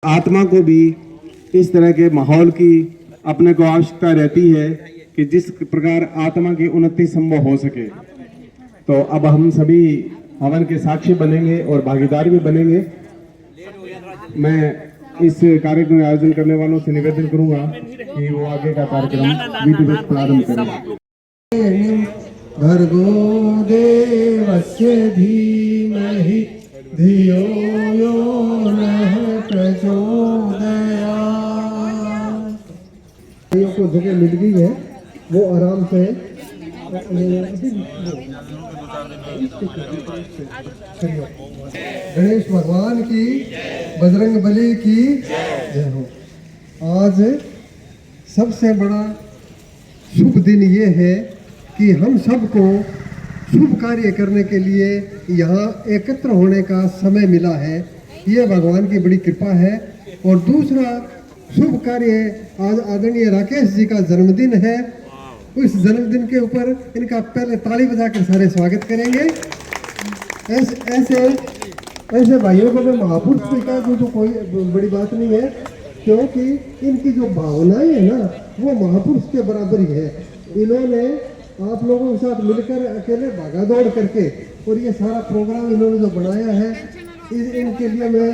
आत्मा को भी इस तरह के माहौल की अपने को आवश्यकता रहती है कि जिस प्रकार आत्मा की उन्नति संभव हो सके। तो अब हम सभी हवन के साक्षी बनेंगे और भागीदार भी बनेंगे। मैं इस कार्यक्रम का आयोजन करने वालों से निवेदन करूंगा कि वो आगे का कार्यक्रम विधिवत प्रारंभ करें। भर्गो देवस्य धीमहि धियो यो नः प्रचोदयात्। को जगह मिल गई है, वो आराम से गणेश भगवान की, बजरंग बली की जय हो। आज सबसे बड़ा शुभ दिन ये है कि हम सबको शुभ कार्य करने के लिए यहाँ एकत्र होने का समय मिला है। ये भगवान की बड़ी कृपा है। और दूसरा शुभ कार्य, आज आदरणीय राकेश जी का जन्मदिन है। इस जन्मदिन के ऊपर इनका पहले ताली बजाकर सारे स्वागत करेंगे। ऐसे भाइयों को मैं महापुरुष भी कहा तो कोई बड़ी बात नहीं है, क्योंकि इनकी जो भावनाएं है ना, वो महापुरुष के बराबर ही है। इन्होंने आप लोगों के साथ मिलकर अकेले भागा दौड़ करके और ये सारा प्रोग्राम इन्होंने जो बनाया है, इनके लिए मैं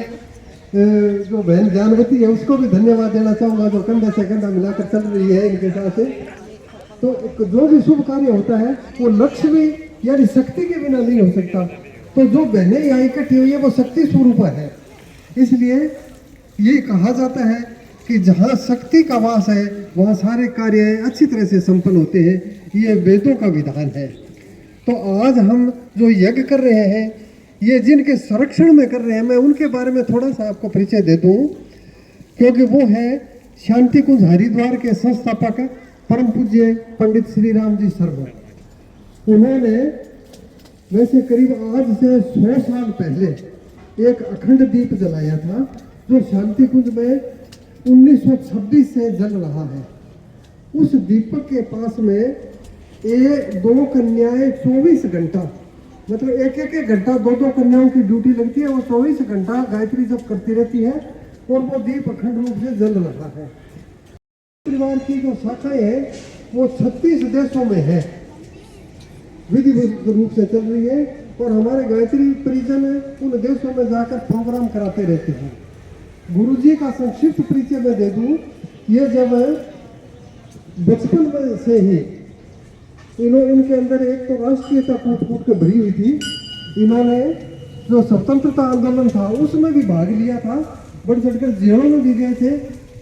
जो बहन जानवती है उसको भी धन्यवाद देना चाहूँगा, जो कंधा से कंधा मिलाकर चल रही है इनके साथ। तो जो भी शुभ कार्य होता है वो लक्ष्मी यानी शक्ति के बिना नहीं हो सकता। तो जो बहनें यहाँ इकट्ठी हुई है वो शक्ति स्वरूप है। इसलिए ये कहा जाता है कि जहाँ शक्ति का वास है वहाँ सारे कार्य अच्छी तरह से संपन्न होते हैं। ये वेदों का विधान है। तो आज हम जो यज्ञ कर रहे हैं, ये जिनके संरक्षण में कर रहे हैं, मैं उनके बारे में थोड़ा सा आपको परिचय दे दूं, क्योंकि वो है शांति कुंज हरिद्वार के संस्थापक परम पूज्य पंडित श्री राम जी शर्मा। उन्होंने वैसे करीब आज से 100 साल पहले एक अखंड दीप जलाया था, जो शांति कुंज में 1926 से जल रहा है। उस दीपक के पास में दो कन्याएं 24 घंटा, मतलब एक घंटा दो कन्याओं की ड्यूटी लगती है। वो 24 घंटा गायत्री जप करती रहती है और वो दीप अखंड रूप से जल रहा है। परिवार की जो शाखाएं हैं वो 36 देशों में है, विधिवत रूप से चल रही है। और हमारे गायत्री परिजन उन देशों में जाकर प्रोग्राम कराते रहते हैं। गुरु जी का संक्षिप्त परिचय मैं दे दूं। ये जब बचपन में से ही इनके अंदर एक तो राष्ट्रीयता कूट के भरी हुई थी। इन्होंने जो स्वतंत्रता आंदोलन था उसमें भी भाग लिया था, बढ़ चढ़कर जेलों में भी गए थे।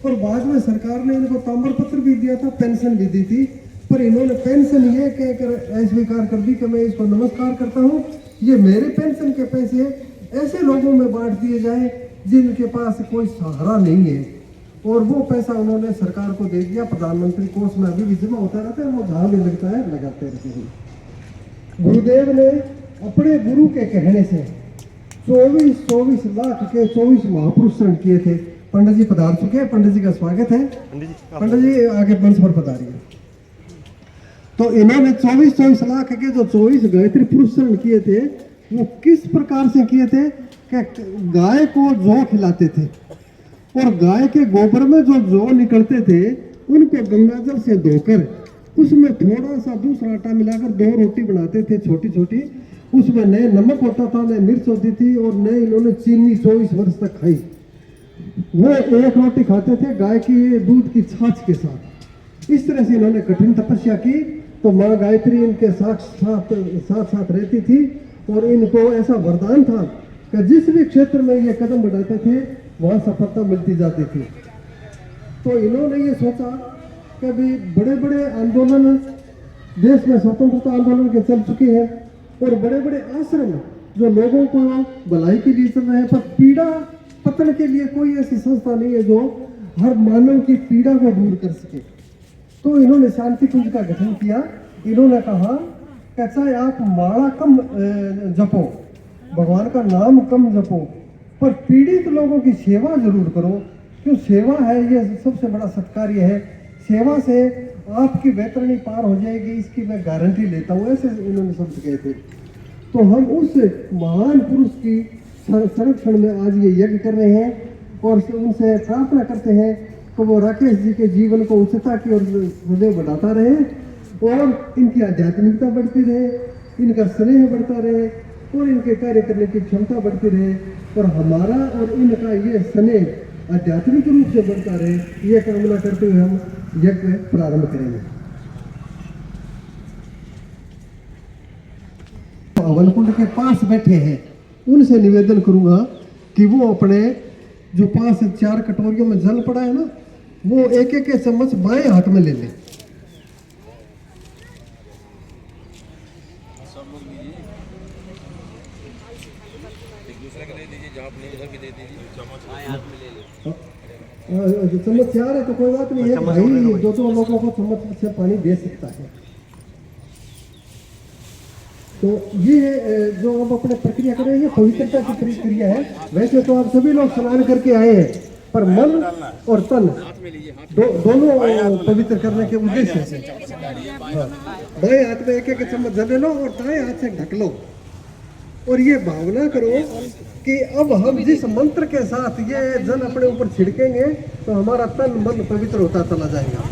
और बाद में सरकार ने इनको ताम्र पत्र भी दिया था, पेंशन भी दी थी। पर इन्होंने पेंशन ये कहकर अस्वीकार कर दी कि मैं इसको नमस्कार करता हूँ, ये मेरे पेंशन के पैसे ऐसे लोगों में बांट दिए जाए जिनके पास कोई सहारा नहीं है। और वो पैसा उन्होंने सरकार को दे दिया। प्रधानमंत्री कोष में अभी भी जमा होता रहता है, वो जहाँ भी लगता है लगाते रहते हैं। गुरुदेव ने अपने गुरु के कहने से 24 लाख के 24 महापुरुष शरण किए थे। पंडित जी पधार चुके हैं, पंडित जी का स्वागत है। पंडित जी आगे मंच पर पधारिए। तो इन्होंने 24 लाख के जो 24 गायत्री पुरुष शरण किए थे, वो किस प्रकार से किए थे कि गाय को जौ खिलाते थे और गाय के गोबर में जो जौ निकलते थे उनको गंगाजल से धोकर उसमें थोड़ा सा दूसरा आटा मिलाकर 2 रोटी बनाते थे छोटी छोटी। उसमें न नमक होता था, न मिर्च होती थी, और न इन्होंने चीनी 24 वर्ष तक खाई। वो एक रोटी खाते थे गाय की दूध की छाछ के साथ। इस तरह से इन्होंने कठिन तपस्या की। तो माँ गायत्री इनके साथ रहती थी और इनको ऐसा वरदान था कि जिस भी क्षेत्र में ये कदम बढ़ाते थे वहाँ सफलता मिलती जाती थी। तो इन्होंने ये सोचा कि अभी बड़े बड़े आंदोलन देश में स्वतंत्रता आंदोलन के चल चुके हैं और बड़े बड़े आश्रम जो लोगों को भलाई के लिए चल रहे हैं, पर पीड़ा पतन के लिए कोई ऐसी संस्था नहीं है जो हर मानव की पीड़ा को दूर कर सके। तो इन्होंने शांति कुंज का गठन किया। इन्होंने कहा कि चाहे आप माला कम जपो, भगवान का नाम कम जपो, पर पीड़ित लोगों की सेवा जरूर करो। क्यों? सेवा है ये सबसे बड़ा सत्कार्य है। सेवा से आपकी वैतरणी पार हो जाएगी, इसकी मैं गारंटी लेता हूँ। ऐसे इन्होंने शब्द कहे थे। तो हम उस महान पुरुष की संरक्षण में आज ये यज्ञ कर रहे हैं। और उनसे प्रार्थना करते हैं कि वो राकेश जी के जीवन को उच्चता की ओर सदैव बढ़ाता रहे और इनकी आध्यात्मिकता बढ़ती रहे, इनका स्नेह बढ़ता रहे और इनके कार्य करने की क्षमता बढ़ती रहे और हमारा और इनका ये स्नेह आध्यात्मिक रूप से बढ़ता रहे, ये कामना करते हुए हम यज्ञ प्रारंभ करेंगे। हवन कुंड के पास बैठे हैं, उनसे निवेदन करूंगा कि वो अपने जो 5 से 4 कटोरियों में जल पड़ा है ना, वो एक एक चम्मच बाएं हाथ में ले लें। चम्मच 4 है तो कोई बात नहीं है भाई, 2 लोगों को चम्मच से पानी दे सकता है। तो ये जो अब अपने प्रक्रिया कर रहे हैं, पवित्रता की प्रक्रिया है। वैसे तो आप सभी लोग स्नान करके आए हैं, पर मन और तन दोनों पवित्र करने के उद्देश्य से बाएं हाथ में एक एक चम्मच जल लो और दाएं हाथ से ढक लो और ये भावना करो कि अब हम जिस मंत्र के साथ ये जल अपने ऊपर छिड़केंगे तो हमारा तन मन पवित्र होता चला जाएगा।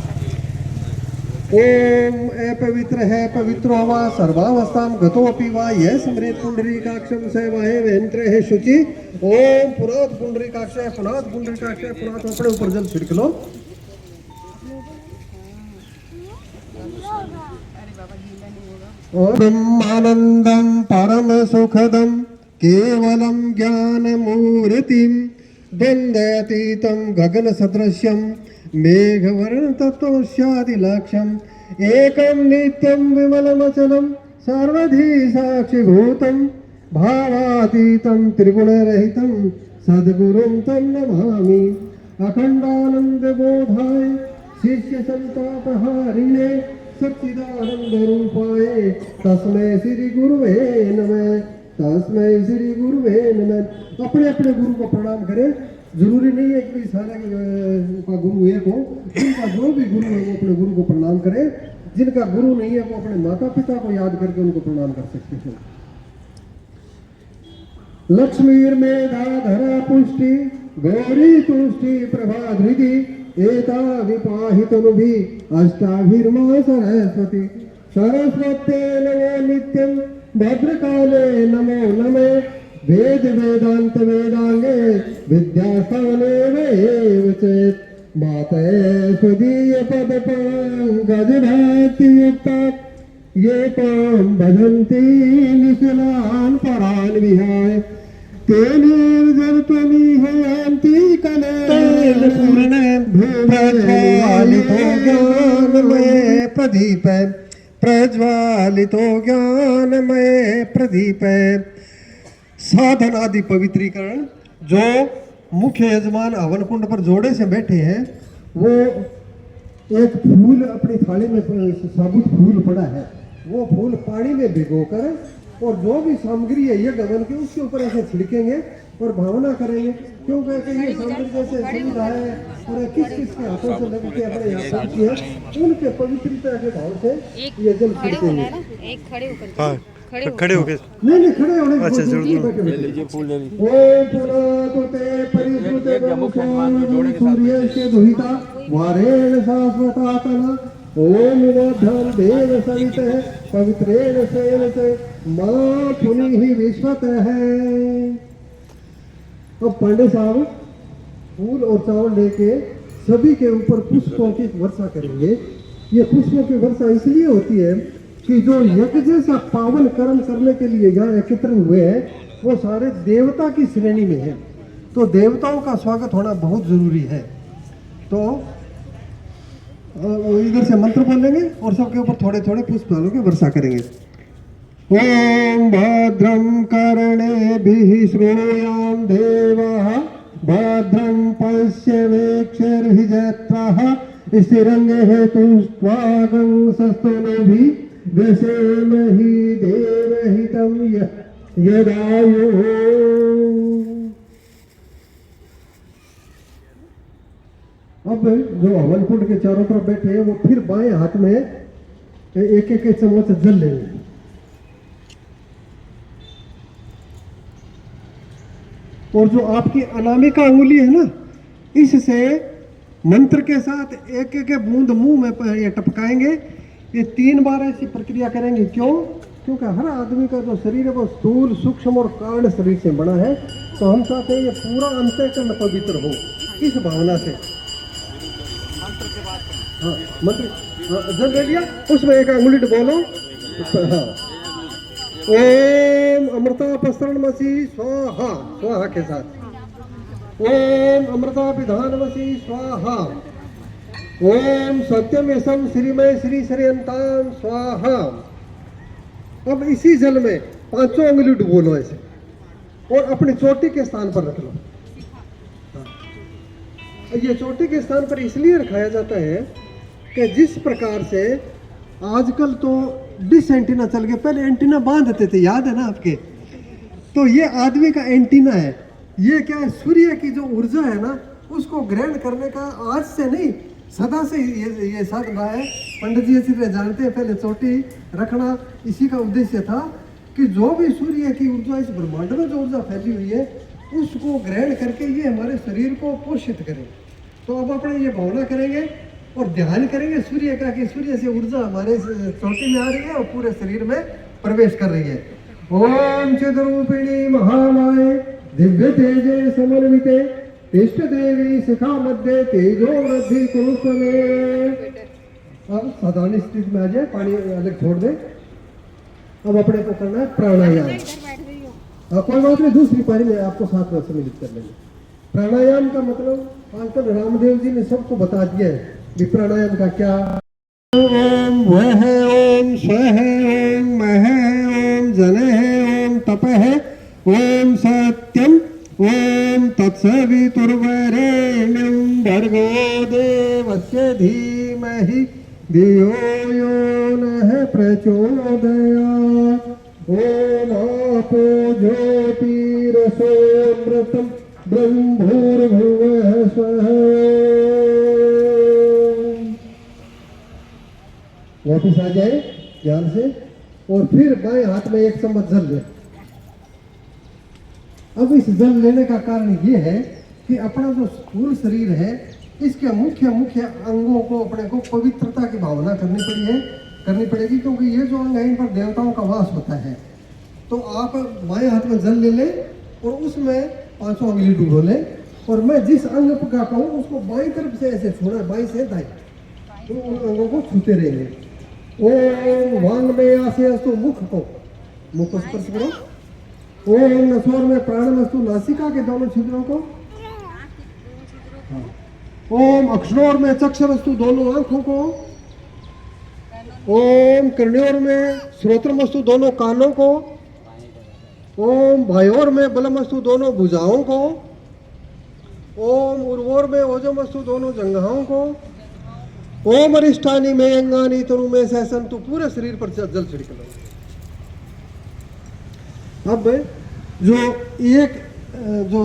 ओम ए पवित्र है पवित्रो वा सर्वावस्थाम गतोपि वा यह स्मृत पुंडरीकाक्षम से वाहे वेंत्र है शुचि। ओम पुरात पुंडरीकाक्ष पुनात पुंडरीकाक्ष पुनात, अपने ऊपर जल छिड़क लो। ब्रह्मानंदम परम सुखदम केवलम ज्ञान मूर्तिम द्वंद्वतीतम गगन सदृश्यम मेघवर्ण तत्वस्यादिलक्ष्यम एकम नित्यम विमलमचलम सर्वधी साक्षिभूतम भावातीतम त्रिगुणरहितम सद्गुरुं तं नमामि। अखंडानंद बोधाय शिष्य संतापहारिणे सच्चिदानंद रूपाय तस्मै श्री गुरुवे नमः, तस्मै श्री गुरुवे नमः। अपने अपने गुरु को प्रणाम करें। जरूरी नहीं है कि सारे का गुरु एक हो, जिनका जो भी गुरु है वो अपने गुरु को प्रणाम करें। जिनका गुरु नहीं है वो अपने माता पिता को याद करके उनको प्रणाम कर सकते हैं। लक्ष्मीर मेधा धरा पुष्टि गौरी तुष्टि प्रभा धृति एता विपाहितनुभि अष्टाभिर्मा सरस्वती। सरस्वते नमो नित्यं भद्रकाले नमो नमः। वेद वेदांत वेदांगे विद्यास्थाने वेव चेत् मातये स्वदीय पद पंकज भक्ति युक्ता ये तां भजन्ति निखिलान् परान् विहाय ते निर्जनत्वमिह यान्ति कलेन पूर्णे प्रज्वालितो ज्ञानमये प्रदीपे प्रज्वालितो ज्ञानमये प्रदीपे। साधन आदि पवित्रीकरण। जो मुख्य यजमान हवन कुंड पर जोड़े से बैठे हैं वो एक फूल अपनी थाली में साबुत फूल पड़ा है, वो फूल पानी में भिगोकर और जो भी सामग्री है यज्ञ हवन की उसके ऊपर ऐसे छिड़केंगे और भावना करेंगे, क्योंकि ये सामग्री जैसे सुविधा है और किस किस के हाथों से लग के अपने यहाँ पहुंची है उनके पवित्रता के भाव से ये जल छिड़केंगे। खड़े होके नहीं खड़े होने अच्छा जरूर ले लीजिए फूल ले लीजिए। ओम पुनातुते परिसुते ब्रह्मचारी सूर्यस्य दुहिता वारेण शाश्वतातन ओम मध्यम देव सवितः पवित्रेण सेनते मां पुनिः विश्वतः। अब पांडे साहब फूल और चावल लेके सभी के ऊपर पुष्पों की वर्षा करेंगे। ये पुष्पों की वर्षा इसलिए होती है कि जो यज्ञ जैसा पावन कर्म करने के लिए यहाँ एकत्र हुए हैं वो सारे देवता की श्रेणी में है, तो देवताओं का स्वागत होना बहुत जरूरी है। तो इधर से मंत्र बोलेंगे और सबके ऊपर थोड़े थोड़े पुष्प डालों की वर्षा करेंगे। ओम भद्रं कर्णेभिः शृणुयाम देवाः भद्रं पश्येमाक्षैर्भिर्जत्राः स्थिरंगैः तुष्ट्वागं सस्तनूभिः व्यसेमहि देवहितं यदायुः। अब जो हवन कुंड के चारों तरफ बैठे हैं वो फिर बाएं हाथ में एक एक चम्मच जल लेंगे। और जो आपकी अनामिका अंगुली है ना इससे मंत्र के साथ एक एक बूंद मुंह में ये टपकाएंगे। ये 3 बार ऐसी प्रक्रिया करेंगे। क्यों? क्योंकि हर आदमी का जो शरीर है वो स्थूल, सूक्ष्म और कारण शरीर से बना है। तो हम चाहते हैं ये पूरा अंतःकरण पवित्र हो इस भावना से। हाँ, मंत्र जल ले लिया, उसमें एक अंगुली बोलो। हाँ, ओम अमृता पसरणमसि स्वाहा, स्वाहा के साथ। ओम अमृता विधानमसि स्वाहा। ओम सत्यमेशम श्रीमय श्री श्रीयंताम स्वाहा। अब इसी जल में 5 उंगली डुबो लो ऐसे और अपनी चोटी के स्थान पर रख लो। ये चोटी के स्थान पर इसलिए रखाया जाता है कि जिस प्रकार से आजकल तो डिश एंटीना चल गए, पहले एंटीना बांधते थे, याद है ना आपके? तो ये आदमी का एंटीना है। ये क्या है? सूर्य की जो ऊर्जा है ना उसको ग्रहण करने का आज से नहीं सदा से ये साधन रहा है। पंडित जी अच्छी तरह जानते हैं, पहले चोटी रखना इसी का उद्देश्य था कि जो भी सूर्य की ऊर्जा इस ब्रह्मांड में जो ऊर्जा फैली हुई है उसको ग्रहण करके ये हमारे शरीर को पोषित करे। तो अब अपने ये भावना करेंगे और ध्यान करेंगे सूर्य का कि सूर्य से ऊर्जा हमारे चोटी में आ रही है और पूरे शरीर में प्रवेश कर रही है। ओम चिद्रूपिणी महामाये दिव्य तेजे समन्विते इष्ट देवी शिखा मध्य तेजो वृद्धि कुरुष्व में। अब साधारण स्थिति में आ जाए, पानी अलग छोड़ दे। अब अपने को करना है प्राणायाम। कोई बात नहीं, दूसरी पानी में आपको साथ में सम्मिलित कर लेंगे। प्राणायाम का मतलब आजकल रामदेव जी ने सबको बता दिया है कि प्राणायाम का क्या। ओम वह ओम स्वह ओम मह ओम जनः ओम तपः ओम सत्यम ओम तत्सवितुर्वरेण्यं भर्गो देवस्य धीमहि धियो यो नः प्रचोदयात्। ओम आपो ज्योतिरसोऽमृतं ब्रह्मोर्भुवः स्वः। वापिस आ जाए ध्यान से और फिर बाएं हाथ में 1 चम्मच जल ले। अब इस जल लेने का कारण ये है कि अपना जो स्थूल शरीर है इसके मुख्य अंगों को अपने को पवित्रता की भावना करनी पड़ेगी क्योंकि ये जो अंग है इन पर देवताओं का वास होता है। तो आप बाएं हाथ में जल ले लें और उसमें 5 उंगली डुबो लें और मैं जिस अंग का कहूँ उसको बाईं तरफ से ऐसे छोड़ा, बाईं से दाएं, तो उन अंगों को छूते रहेंगे। ओम वांग में आसे अस्तु, मुख को स्पर्श करो। ओम नसोर में प्राणमस्तु, नासिका के दोनों छिद्रों को। ओम अक्षरोर में चक्षुरस्तु, दोनों आंखों को। ओम कर्ण्योर में श्रोत्रमस्तु, दोनों कानों को। ओम भायोर में बलमस्तु, दोनों भुजाओं को। ओम उर्वोर में ओजमस्तु, दोनों जंघाओं को। ओम अरिष्टानी में अंगानी तनु में सहसंतु, पूरे शरीर पर जल छिड़क लो। अब जो एक जो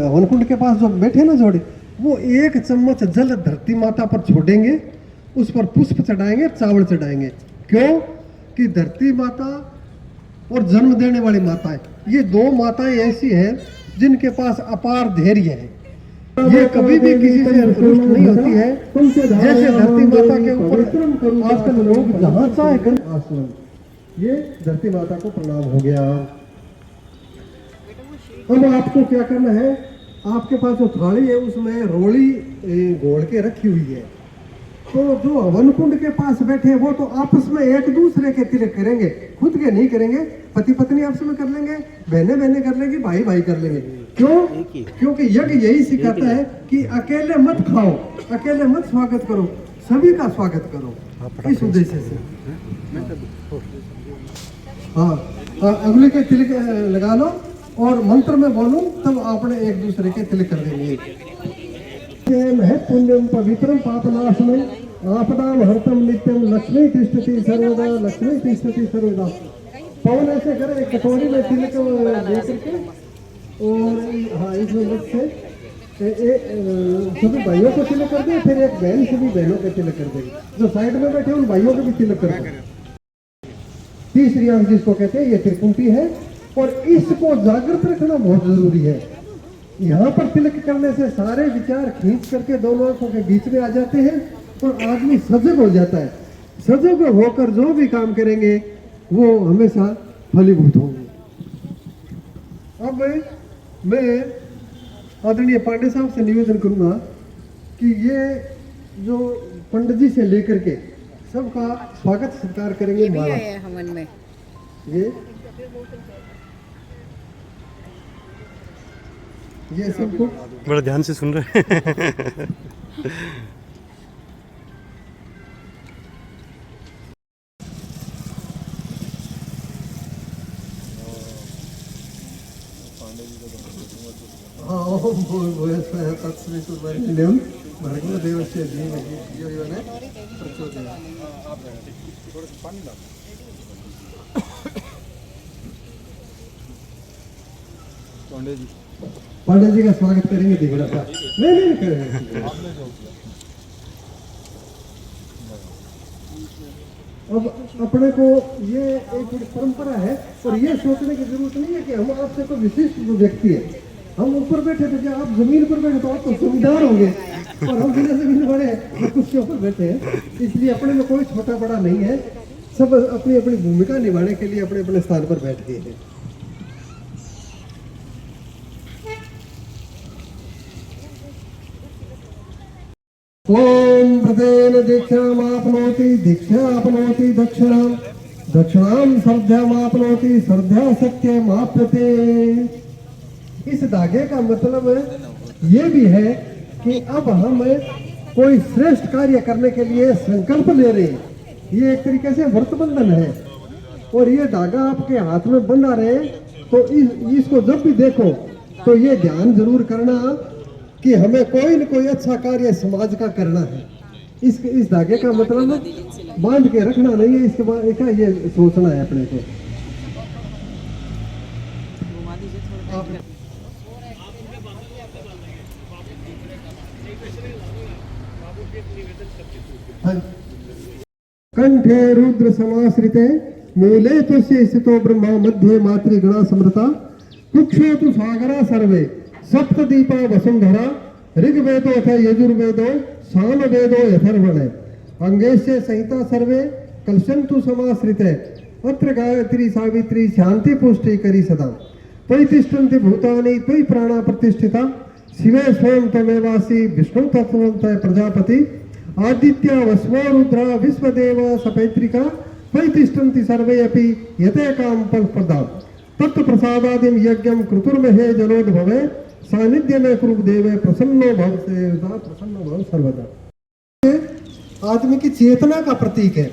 हवनकुंड के पास जो बैठे ना जोड़े, वो 1 चम्मच जल धरती माता पर छोड़ेंगे, उस पर पुष्प चढ़ाएंगे, चावल चढ़ाएंगे। क्यों? कि धरती माता और जन्म देने वाली माता है, ये 2 माताएं ऐसी हैं जिनके पास अपार धैर्य है। ये कभी भी किसी से रुष्ट नहीं होती है। जैसे धरती माता के ऊपर आजकल लोग जहाँ चाहे कर आसमान, ये धरती माता को प्रणाम हो गया। अब आपको क्या करना है, आपके पास जो थाली है उसमें रोली घोल के रखी हुई है। तो जो हवन कुंड के पास बैठे हैं वो तो आपस में एक दूसरे के तिलक करेंगे, खुद के नहीं करेंगे। पति पत्नी आपस में कर लेंगे, बहनें बहनें कर लेंगी, भाई भाई कर लेंगे। क्यों? क्योंकि यज्ञ यही सिखाता है कि अकेले मत खाओ, अकेले मत स्वागत करो, सभी का स्वागत करो, इस उद्देश्य से। हाँ, अगले के तिलक लगा लो और मंत्र में बोलो, तब आपने एक दूसरे के तिलक कर देंगे। पुण्यम पवित्रम पापनाशनम आपदाम हरतम नित्यम लक्ष्मी तिष्ठति सर्वदा, लक्ष्मी तिष्ठति सर्वदा। पवन ऐसे करे, एक कटोरी में तिलक दे करके और हाँ इस मत से सभी भाइयों को तिलक कर दे, फिर एक बहन सभी बहनों के तिलक कर देगी। जो साइड में बैठे उन भाइयों को भी तिलक कर दे। तीसरी आंख जिसको कहते हैं ये त्रिपुटी है और इसको जागृत रखना बहुत जरूरी है। यहाँ पर तिलक करने से सारे विचार खींच करके दोनों आंखों के बीच में आ जाते हैं और आदमी सजग हो जाता है। सजग होकर जो भी काम करेंगे वो हमेशा फलीभूत होंगे। अब मैं आदरणीय पांडे साहब से निवेदन करूंगा कि ये जो पंडित जी से लेकर के सबका स्वागत सत्कार करेंगे। ये भी माला है हवन में। ये सबको बड़ा ध्यान से सुन रहे हैं। ओम भूर्भुवः तत्सवितुर्वरेण्यं भर्गो देवस्य धीमहि धियो यो न प्रचोदयात्। पांडे जी का स्वागत करेंगे दिगड़ा सा। नहीं करेंगे। अब अपने को ये एक परंपरा है और ये सोचने की जरूरत नहीं है कि हम आपसे कोई विशिष्ट जो व्यक्ति है। हम ऊपर बैठे थे, आप जमीन पर बैठे तो आप तो जमींदार होंगे और हम बिना जमीन बड़े कुर्सियों पर बैठे हैं। इसलिए अपने में कोई छोटा बड़ा नहीं है, सब अपनी अपनी भूमिका निभाने के लिए अपने अपने स्थान पर बैठ गए हैं। ओम प्रदेन दीक्षामाप्नोति दीक्षाप्नोति दक्षिणां दक्षिणां श्रद्धामाप्नोति श्रद्धा सत्यमाप्यते। इस धागे का मतलब ये भी है कि अब हम कोई श्रेष्ठ कार्य करने के लिए संकल्प ले रहे हैं। ये एक तरीके से व्रत बंधन है और ये धागा आपके हाथ में बंधा रहे तो इसको जब भी देखो तो ये ध्यान जरूर करना कि हमें कोई न कोई अच्छा कार्य समाज का करना है। इस धागे का मतलब बांध के रखना नहीं है, इसके बाद ये सोचना है अपने को। कंठे रुद्र समाश्रिते मूले तस्य स्थितो ब्रह्मा मध्ये मातृगणा समृता कुक्षेतु सागरा सर्वे सप्तदीपा वसुंधरा ऋग्वेदो अथ यजुर्वेदो सामवेदो यथर्वण अंगेश्य संहिता सर्वे कलशंतु समाश्रिते अत्र गायत्री सावित्री शांति पुष्टि करी सदा परितिष्ठन्ति भूतानि त्वयि प्राणा प्रतिष्ठिता शिवे स्वयं तमेवासि विष्णु तत्वंत प्रजापति आदित्य वस्वो रुद्रा विश्वदेव सपैत्रिका परितिष्ठन्ति सर्वे अपि यतेकां फलप्रदा तत्प्रसादादिं यज्ञं कृतुर्महे जलोद्भवे सानिध्य में कुरु देवे प्रसन्नो भव सेवता प्रसन्नो भव सर्वदा। आदमी की चेतना का प्रतीक है।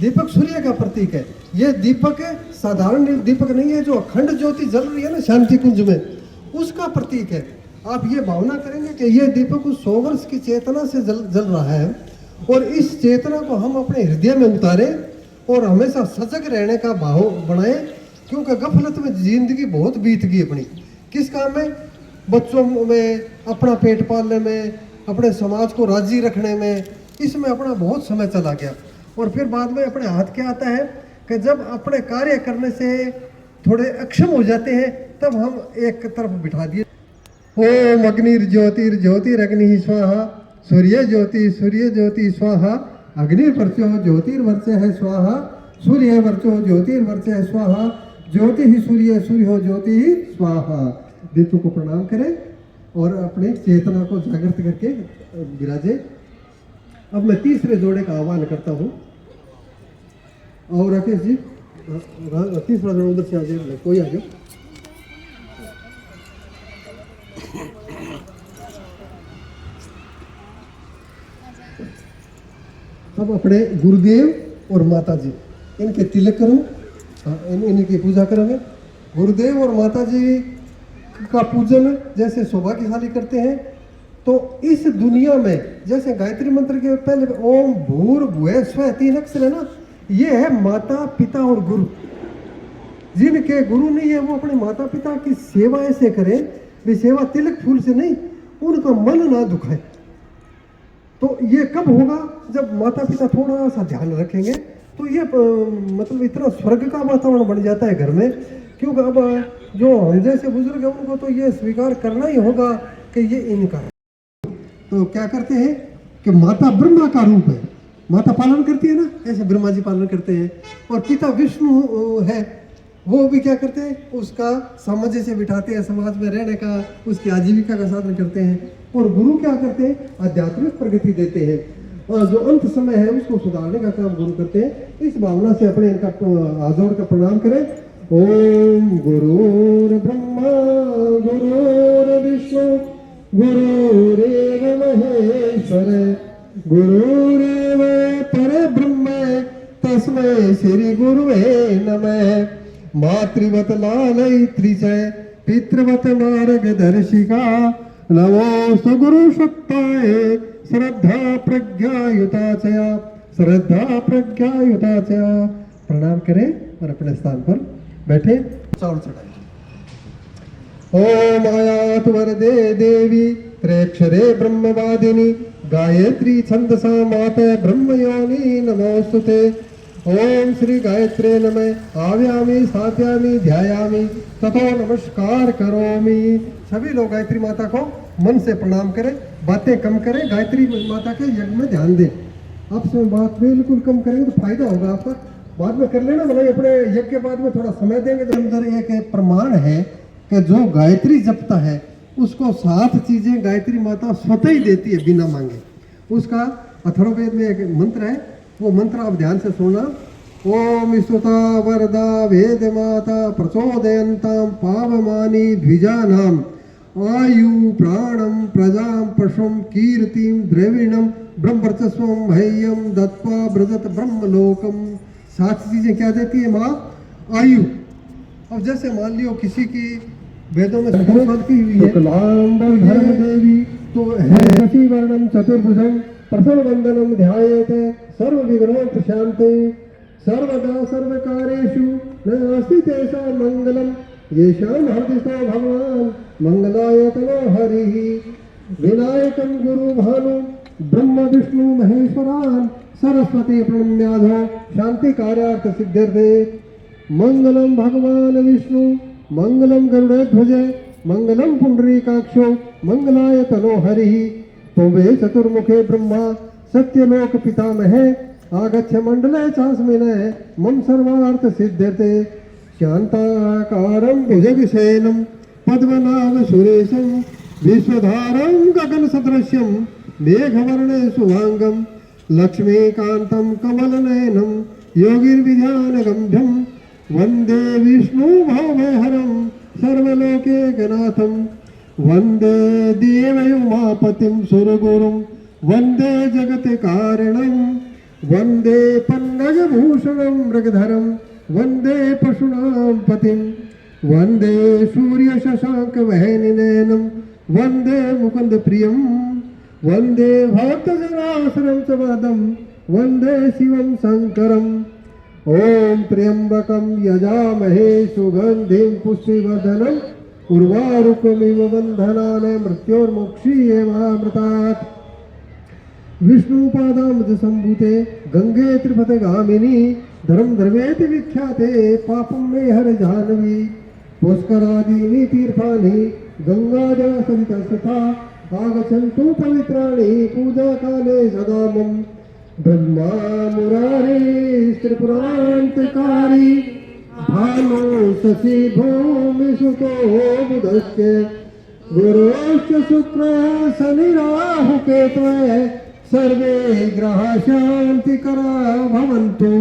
दीपक सूर्य का प्रतीक है। ये दीपक साधारण दीपक नहीं है जो अखंड ज्योति जल रही है ना शांति कुंज में, उसका प्रतीक है। आप ये भावना करेंगे कि ये दीपक उस 100 वर्ष की चेतना से जल रहा है और इस चेतना को हम अपने हृदय में उतारें और हमेशा सजग रहने का भाव बनाएं, क्योंकि गफलत में जिंदगी बहुत बीत गई अपनी। किस काम में? बच्चों में, अपना पेट पालने में, अपने समाज को राजी रखने में, इसमें अपना बहुत समय चला गया। और फिर बाद में अपने हाथ क्या आता है कि जब अपने कार्य करने से थोड़े अक्षम हो जाते हैं तब हम एक तरफ बिठा दिए। ओम अग्निर्ज्योतिर्ज्योतिरग्नि स्वाहा सूर्य ज्योति स्वाहा अग्निर्वर्चो ज्योतिर्वर्च है स्वाहा सूर्य वर्चो ज्योतिर्वर्च है स्वाहा ज्योति ही सूर्य हो ज्योति ही स्वाहा। दीपू को प्रणाम करें और अपने चेतना को जागृत करके विराजे। अब मैं तीसरे जोड़े का आह्वान करता हूँ। और राकेश जी तीसरा जोड़ा उधर से आ जाए, कोई आ जाओ। अब अपने गुरुदेव और माता जी इनके तिलक करो, इनकी पूजा करोगे। गुरुदेव और माता जी का पूजन जैसे सौभाग्यशाली करते हैं, तो इस दुनिया में जैसे गायत्री मंत्र के पहले ओम भूर्भुवः स्वः 3 अक्षर है ना, ये है माता पिता और गुरु। जिनके गुरु नहीं है वो अपने माता पिता की सेवा ऐसे करें, वे सेवा तिलक फूल से नहीं, उनका मन ना दुखाए। तो ये कब होगा? जब माता पिता थोड़ा सा ध्यान रखेंगे तो ये मतलब इतना स्वर्ग का वातावरण बन जाता है घर में क्योंकि अब जो हम जैसे बुजुर्ग हैं उनको तो ये स्वीकार करना ही होगा कि ये इनका है। तो क्या करते हैं कि माता ब्रह्मा का रूप है, माता पालन करती है ना, ऐसे ब्रह्मा जी पालन करते हैं। और पिता विष्णु है, वो भी क्या करते हैं, उसका सामंजस्य से बिठाते हैं, समाज में रहने का, उसकी आजीविका का साधन करते हैं। और गुरु क्या करते हैं, आध्यात्मिक प्रगति देते हैं और जो अंत समय है उसको सुधारने का काम गुरु करते हैं। इस भावना से अपने इनका हाथ जोड़ कर प्रणाम करें। ओम गुरुर् ब्रह्मा गुरुर्विष्णु गुरुरेव महेश्वर गुरुरेव परब्रह्म तस्मै श्री गुरुवे नमः। मातृवत लालयित्री च पितृवत मार्गदर्शिका नमोस्तु गुरु शक्ताय श्रद्धा प्रज्ञायुता चया। प्रणाम करें और अपने स्थान पर बैठे, चावल चढ़ाए। ओम आयात वरदे देवी त्र्यक्षरे ब्रह्मवादिनी गायत्री छंदसा माता ब्रह्मयोनि नमोस्तुते। ओम श्री गायत्रे नमः आव्यामि साध्यामि ध्यायामि ततो नमस्कार करोमि। सभी लोग गायत्री माता को मन से प्रणाम करें, बातें कम करें, गायत्री माता के यज्ञ में ध्यान दें। आपसे बात बिल्कुल कम करेंगे तो फायदा होगा आपका, बाद में कर लेना, मतलब अपने यज्ञ के बाद में थोड़ा समय देंगे। तो अंदर एक प्रमाण है कि जो गायत्री जपता है उसको 7 चीजें गायत्री माता स्वतः ही देती है बिना मांगे। उसका अथर्ववेद में एक मंत्र है, वो मंत्र आप ध्यान से सुनना। ओम स्तुता वरदा वेद माता प्रचोदयन्तां पावमानी द्विजानां आयु प्राणम प्रजां पशुं कीर्तिं द्रविणं ब्रह्मवर्चस्वं मह्यं दत्त्वा ब्रजत ब्रह्मलोकम। 7 चीजें क्या देती है माँ? आयु। अब जैसे मान लियो किसी की वेदों में की हुई है देवी तो है वर्णम चतुर्भुजं प्रसन्न वंदनम ध्यायेते सर्व विघ्नों शांति सर्वदा सर्वकारेषु नास्ति तेषां मंगलम येषां हृदिस्थो भगवान मंगलाय तनो हरिः। विनायकं गुरु भानु ब्रह्म विष्णु महेश्वरान् सरस्वती प्रणम्याधो शांति कार्यार्थ सिद्ध्यर्थे। मंगलम भगवान विष्णु मंगलम गरुड़ध्वज मंगलम पुंडरीकाक्षो मंगलाय तनो हरिः। तोवे चतुर्मुखे ब्रह्मा सत्यलोक पितामहे आगच्छ मंडले चास्मिने मम सर्वार्थ सिद्ध्यते। शांताकारं भुजगशयनं पद्मनाभ सुरेशं विश्वधारं गगन सदृश्यं मेघवर्णे शुभांगं लक्ष्मीकांतं कमलनयनं योगिर्विध्यानगम्यं वंदे विष्णु भवभयहरं सर्वलोकैकनाथं। वंदे देवयुमापतिं सुरगुरुं वंदे जगत्कारणं वंदे पन्नगभूषणं मृगधरं वंदे पशूनां पतिं वंदे सूर्यशशाङ्कवहनिनयनं वंदे मुकुन्दप्रियं वंदे भक्तजनाश्रयं च वरदं वंदे शिवं शङ्करम्। ओम त्र्यंबकं यजामहे सुगंधिं पुष्टिवर्धनम् उर्वारुकमिव बन्धनान् मृत्योर्मुक्षीयमामृतात्। विष्णुपादाम्बुज संभूते गंगे त्रिपथगामिनी धर्म द्रवेति विख्याते पापं मे हर जाह्नवी। पुष्करादीनि तीर्थानि गंगाजलसरितस्तथा आगच्छन्तु पवित्राणि पूजा काले सदा मम। ब्रह्मा मुरारी त्रिपुरान्तकारी भानु शशि भूमि सुतो बुधश्च गुरुश्च शुक्र शनि राहु केतवे सर्वे ग्रह शांतिकरा भवन्तु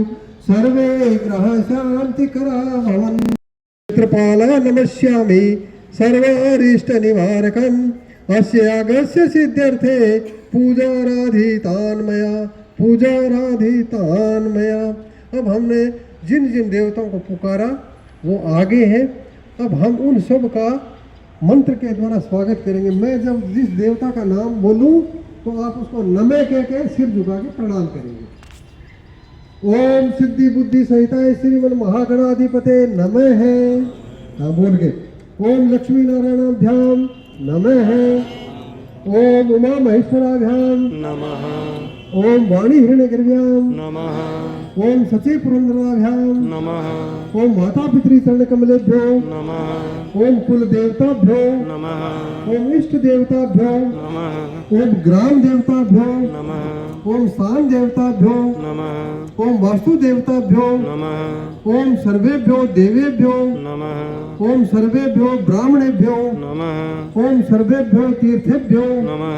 सर्वे ग्रह शांतिकरा भवन्तु। क्षेत्रपालः नमस्यामि सर्वारिष्ट निवारकम् अस्य यागस्य सिद्ध्यर्थे पूजाराधितान् मया। अब हमने जिन जिन देवताओं को पुकारा वो आगे हैं, अब हम उन सब का मंत्र के द्वारा स्वागत करेंगे। मैं जब जिस देवता का नाम बोलूं तो आप उसको नमः कह के सिर झुका के प्रणाम करेंगे। ओम सिद्धि बुद्धि सहिताय श्रीमन महागणाधिपते नमः है, हाँ बोल के। ओम लक्ष्मी नारायणाभ्याम नमः है। ओम उमा महेश्वराभ्याम नमः। ओम वाणी हिरण्यगर्भ्याम नमः ओम सचे पुरंदराभ्याम नमः ओम माता पितृ चरण कमलेभ्यो नमः ओम कुल देवताभ्यो नमः ओम इष्ट देवताभ्यो नमः ओम ग्राम देवताभ्यो नमः ओम स्थान देवताभ्यो नमः ओम वास्तु देवताभ्यो नमः ओम सर्वेभ्यो देवेभ्यो नमः ओम सर्वेभ्यो ब्राह्मणेभ्यो नमः ओम सर्वेभ्यो तीर्थेभ्यो नमः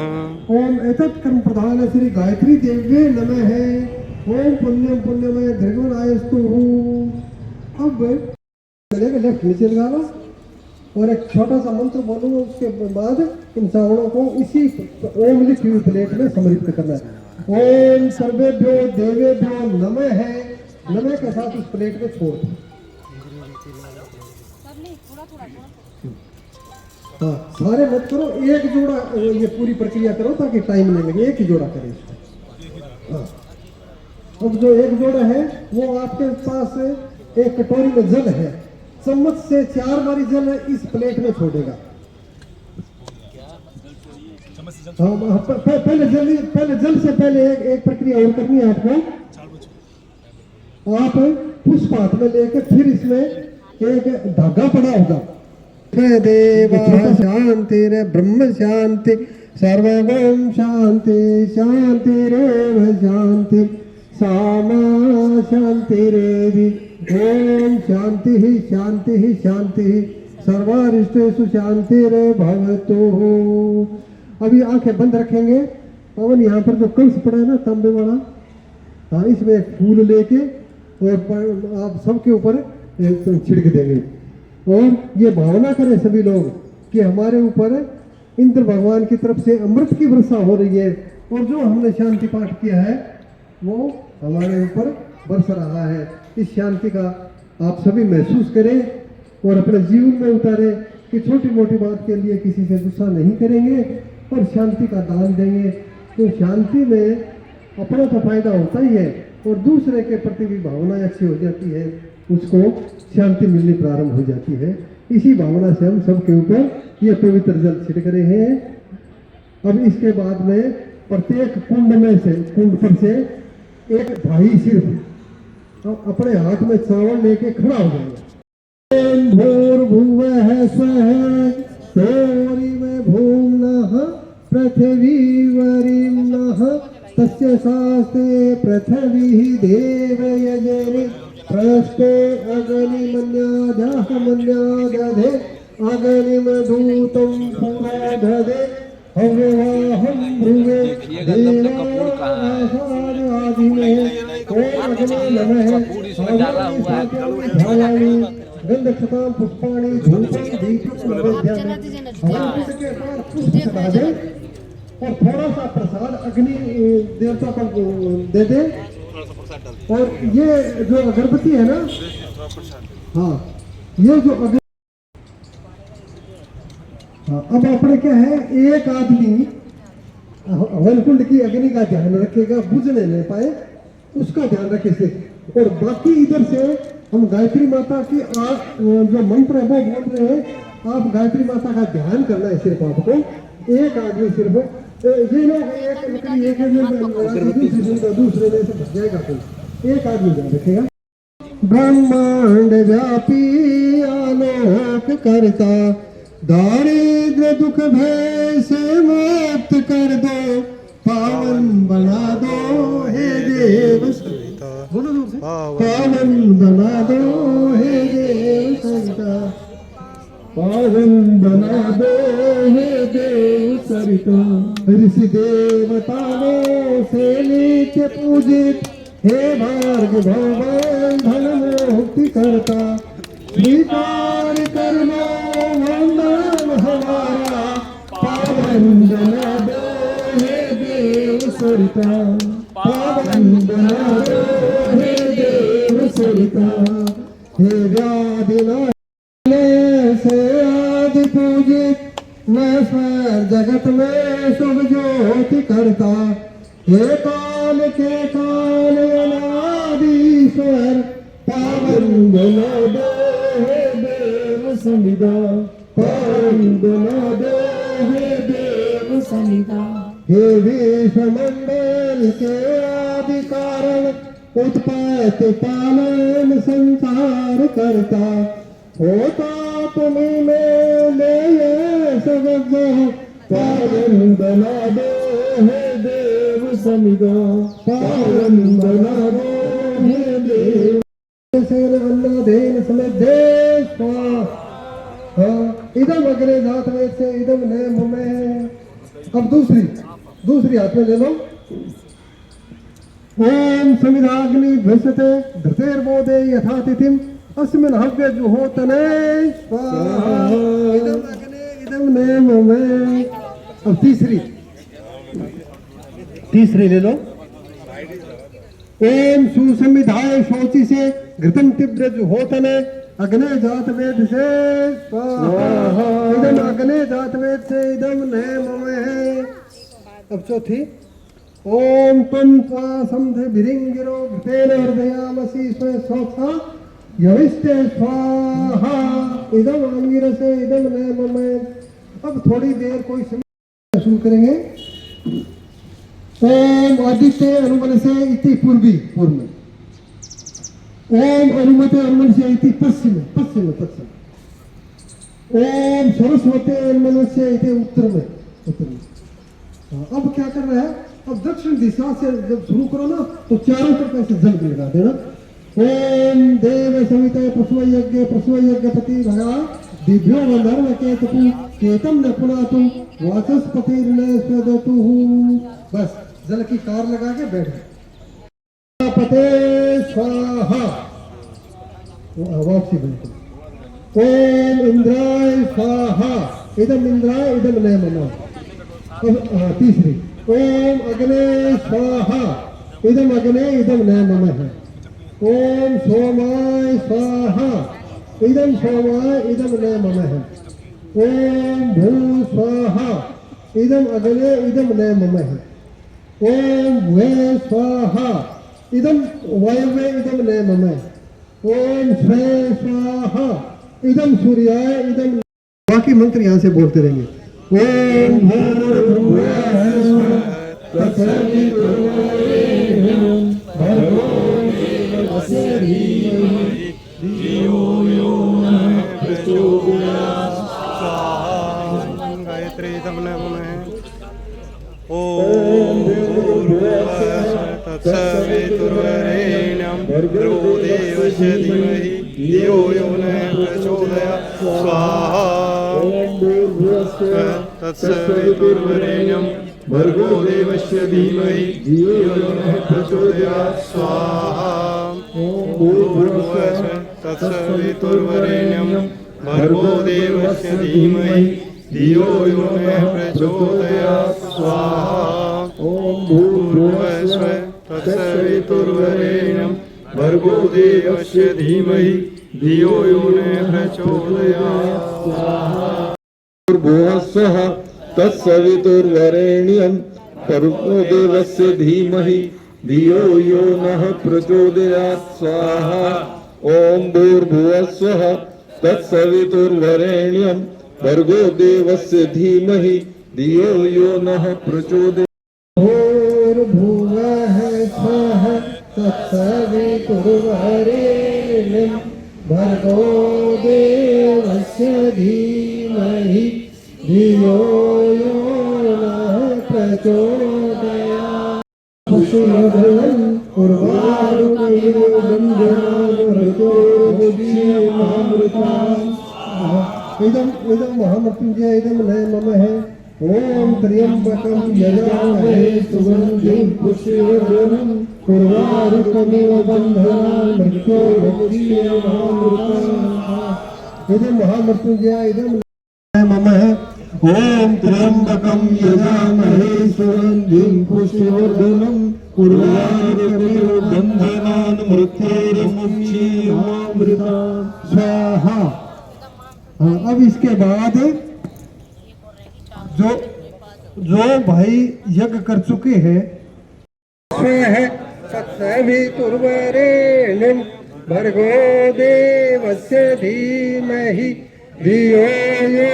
ओम एतत् कर्म प्रधान श्री गायत्री देव्ये नमः है ओम पुण्यम पुण्यमय दीर्घायस्तु। अब चलेगा लेफ्ट नीचे लगा लो और एक छोटा सा मंत्र बोलूंगा, उसके बाद इन श्रावणों को इसी ओम लिखी हुई प्लेट में समर्पित करना है। ओम सर्वेभ्यो देवेभ्यो नमः है, नमः के साथ उस प्लेट में छोड़ दो। हाँ, सारे मत करो, एक जोड़ा ये पूरी प्रक्रिया करो ताकि टाइम नहीं लगे, एक ही जोड़ा करें इसको। हाँ, अब जो एक जोड़ा है वो आपके पास एक कटोरी में जल है, चम्मच से 4 बारी जल इस प्लेट में छोड़ेगा। हाँ, पहले जल से पहले एक प्रक्रिया और करनी है आपको। आप पुष्प हाथ में लेके फिर इसमें एक धागा पड़ा होगा, देव शांति रे ब्रह्म शांति सर्वगम शांति शांति रेव शांति सामा शांति रेवि ओम शांति ही शांति ही शांति ही सर्वारिष्टेषु शांति रे भवतु। अभी आंखें बंद रखेंगे। पवन यहाँ पर जो कलश पड़ा है ना तांबे वाला, हाँ, इसमें एक फूल लेके और आप सबके ऊपर छिड़क देंगे और ये भावना करें सभी लोग कि हमारे ऊपर इंद्र भगवान की तरफ से अमृत की वर्षा हो रही है और जो हमने शांति पाठ किया है वो हमारे ऊपर बरस रहा है। इस शांति का आप सभी महसूस करें और अपने जीवन में उतारें कि छोटी मोटी बात के लिए किसी से गुस्सा नहीं करेंगे और शांति का दान देंगे। तो शांति में अपना तो फायदा होता ही है और दूसरे के प्रति भी भावनाएं अच्छी हो जाती है, उसको शांति मिलनी प्रारंभ हो जाती है। इसी भावना से हम सबके ऊपर ये पवित्र जल छिड़क रहे हैं। अब इसके बाद में प्रत्येक कुंड पर से एक भाई सिर्फ अपने हाथ में चावल लेके खड़ा हो जाएगा। भूर्भुवः स्वः सौरिव भूम्नः पृथ्वी वरिम्नः तस्य शास्त्रे पृथ्वी देव यजनि प्रस्ते अग्निमन्यादः मन्यादधे अग्निमधूतं पुराधदे हव्यवाहं ब्रुवे देवासादिमे ओम अग्ने नमः ध्यायामि गंधक्षतां पुष्पाणि धूपानि दीपं नैवेद्यानि पुष्प चढ़ा दे और थोड़ा सा प्रसाद अग्नि देवता को दे दे। और ये जो अगरबत्ती है ना, हाँ, ये जो अब अपने क्या है, एक आदमी हवन कुंड की अग्नि का ध्यान रखेगा, बुझने नहीं पाए उसका ध्यान रखे से, और बाकी इधर से हम गायत्री माता की जो मंत्र है वो बोल रहे हैं। आप गायत्री माता का ध्यान करना है सिर्फ आपको, एक आदमी सिर्फ ये लोग एक लकड़ी एक दूसरे में से भग जाएगा, कोई एक आदमी ध्यान रखेगा। ब्रह्मांड व्यापी आलोक करता दारिद्र दुख भय से मुक्त कर दो, पावन बना दो हे देव सविता, बोलो जोर से, पावन बना दो हे देव सविता, पावन बना दो हे देव सरिता। ऋषि देवताओं से नित्य पूजित हे भार्ग भगवान धन मुक्ति करता, स्वीकार करना वंदन हमारा, पावन बना दो हे देव सरिता, पावन बना दो हे देव सरिता। हे व्याधिनाश से आदि पूजित नश्वर जगत में शुभ ज्योति करता, हे काल के काल अनादिश्वर, पावन बना दो हे देव समिधा, पावन बना दो हे देव समिधा। हे विश्वमंडल के आदि कारण उत्पत्ति पालन संसार करता होता तुम्हें में ले ये सब पावन बना दो हे देव समिदा पावन बना दो हे देव सेन अन्नादेन समेदे स्वाहा इदम अग्रे जात वेद से इदम ने मुमे। अब दूसरी हाथ में ले लो। ओम समिधाग्नि भ्रसते धृतेर्बोधे यथा तिथिम अस्मिन् हव्य जुहोतने स्वाहा इदम अग्ने इदम ने मुमे। अब तीसरी ले लो। ओम सुसमिधाय शोचि से घृतम तीव्र जुहोतने अग्ने जात वेद से स्वाहा इदम अग्ने जात वेद से इदम ने मुमे। अब चौथी। ओम त्वं त्वा समधे भिरिंगिरो घृतेन हृदयामसि स्वे सोत्सा यविष्टे स्वाहा इदम अंगिरसे इदम ने मुमे। अब थोड़ी देर कोई समय शुरू करेंगे। ओम आदित्य अनुमन से इति पूर्वी पूर्व में। ओम अनुमते अनुमन से इति पश्चिम पश्चिम पश्चिम। ओम सरस्वती अनुमन से इति उत्तर में उत्तर में। अब क्या कर रहा है? अब दक्षिण दिशा से जब शुरू करो ना तो चारों तरफ ऐसे जल लगा देना। ओम देव सविते प्रसव यज्ञपति भगा दिव्यो गंधर्व केतु केतम न पुनातु वाचस्पति ऋण स्वदतु। बस जल की कार लगा के बैठ गए। पते स्वाहा वापसी बिल्कुल। ओम इंद्राय स्वाहा इदम इंद्राय इदम नय मनो। अब तीसरी। ओम अग्ने स्वाहा इदम अग्ने इदम नय मम है। ओम सोमाय स्वाहा इदम सोमाय इदम नय मम है। ओम भू स्वाहा इदम अग्ने इदम नय मम है। ओम वे स्वाहा इदम वायवे इदम नय मम है। ओम स्वे स्वाहा इदम सूर्याय इदम। बाकी मंत्र यहाँ से बोलते रहेंगे। ओम गायत्री इदम न मुमे। ओम तत्सवितुर्वरेण्यं भर्गो देवस्य धीमहि धियो यो नः प्रचोदयात् स्वाहा। तत्सवितुर्वरेण्यं भर्गो देवस्य धीमहि धियो यो नः प्रचोदयात् स्वाहा। तत्सवितुर्वरेण्यं भर्गो देवस्य धीमहि धियो यो नः प्रचोदयात् स्वाहा। ओम भूर्भुवस्सुः तत्सवितुर्वरेण्यं भर्गो देवस्य धीमहि धियो यो नः प्रचोदयात् स्वाहा। भूर्भुवस्सुः तत्सवितुर्वरेण्यं भर्गो देवस्य धीमहि धियो यो नः प्रचोदयात् स्वाहा। ओम भूर्भुवस्सुः तत्सवितुर्वरेण्यं भर्गो देवस्य धीमहि धियो यो नः प्रचोदयात्। भूर्भुवः स्वः तत्सवितुर्वरेण्यं भर्गो देवस्य धीमहि धियो यो नः प्रचोदयात्। पुष्पधरं उर्वारुकमिव गन्धनामृतोऽमृताम्। इदम महामृत्युंजय इदम नय मम है। ओम त्र्यंबकं यजामहे सुगंधिं पुष्टिवर्धनम् उर्वारुकमिव बन्धनामृतोऽमृताम्। इदम महामृत्युंजय इदम नय मम है। ओम त्र्यंबकं यजामहे सुगंधिं पुष्टिवर्धनम् उर्वारुकमिव बन्धनामृतोऽमृताम् स्वाहा। अब इसके बाद जो भाई यज्ञ कर चुके हैं तत्सवितुर्वरेण्यं भर्गो देवस्य धीमहि धियो यो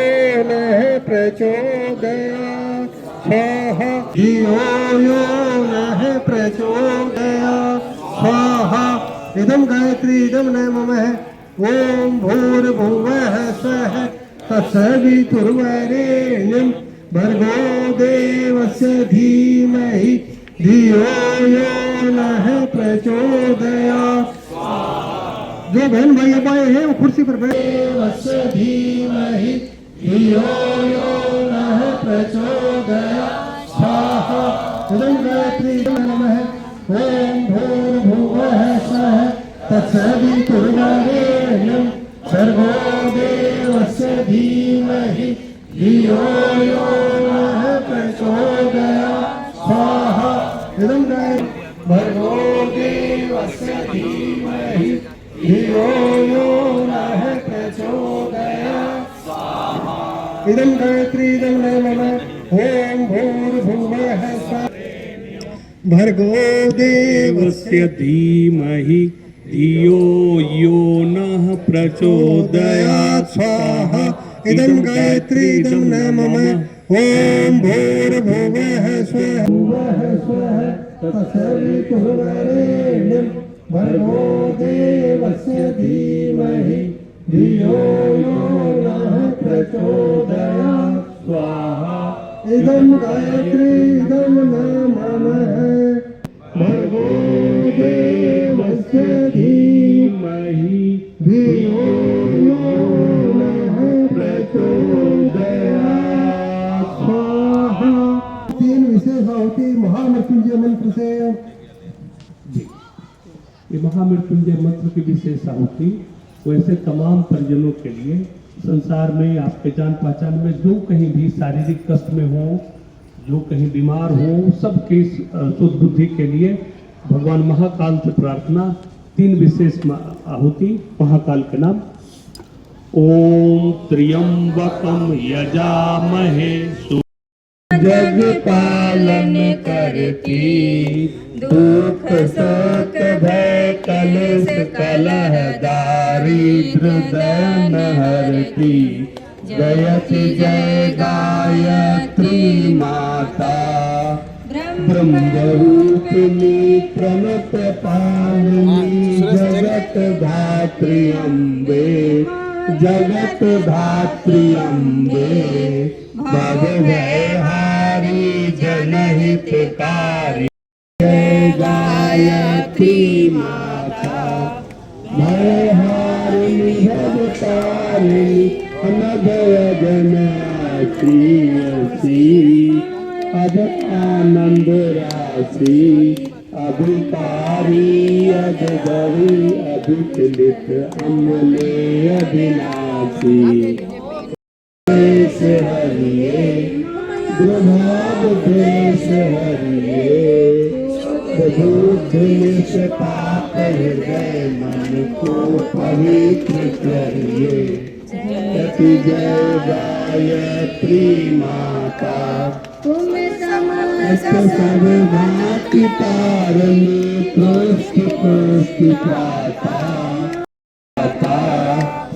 नः प्रचोदयात् स्वाहा धियो यो नः प्रचोदयात् स्वाहा इदं गायत्री इदं नमः ओम भूर्भुवः स्वः तत्सवितुर्वरेण्यं भर्गो देवस्य धीमहि धियो यो नः प्रचोदयात्। जो बहन भाई अब आए हैं वो कुर्सी पर बैठे। देवस्य धीमहि धियो यो नः प्रचोदयात् स्वाहा इदं गायत्री इदं नमः ओम भूर्भुवः स्वः तत्सवितुर्वरेण्यं भर्गो देवस्य धीमहि धियो यो नः प्रचोदयात् स्वाहा इदं गायत्री भर्गो देवस्य धीमहि धियो यो नः प्रचोदयात् स्वाहा इदं गायत्री इदं नमः ओम भूर्भुवः स्वः भर्गो देवस्य धीमहि धियो यो नः प्रचोदयात् स्वाहा इदं गायत्री इदं नमः ओम भूर्भुवः स्वः तत्सवितुर्वरेण्यं भर्गो देवस्य धीमहि धियो यो नः प्रचोदयात् स्वाहा इदं गायत्री इदं नमः भर्गो देवस्य धीमहि धियो यो नः प्रचोदयात् स्वाहा। 3 विशेष आहुति महामृत्युंजय मंत्र से। ये महामृत्युंजय मंत्र की विशेष आहुति वैसे तमाम परिजनों के लिए संसार में आपके जान पहचान में जो कहीं भी शारीरिक कष्ट में हो, जो कहीं बीमार हो, सबके शुद्ध बुद्धि के लिए भगवान महाकाल से प्रार्थना। 3 विशेष आहुति महाकाल के नाम। ओम त्र्यंबकम यजामहे जग पालन करती दुख शोक भय कलेश कलह दारिद्र दन हरती जयति जय गायत्री माता ब्रह्मरूपिणी प्रणत पालिनी जगत धात्री अम्बे जगत धात्री अम्बे भवभयहारी जनहितकारी जय गायत्री माता भयहारिणी भवतारिणी अनभय जनासी अद आनंद राशि अभिकारी अजगरी अभिचलित अमले अविनाशी देश हरिये ब्रह्माद देश हरिये बुद्ध पाप हृदय मन को पवित्र करिए जय गायत्री माता तुम समस्त सर्वभाति तारणी पृष्ठ पृष्ठ प्राता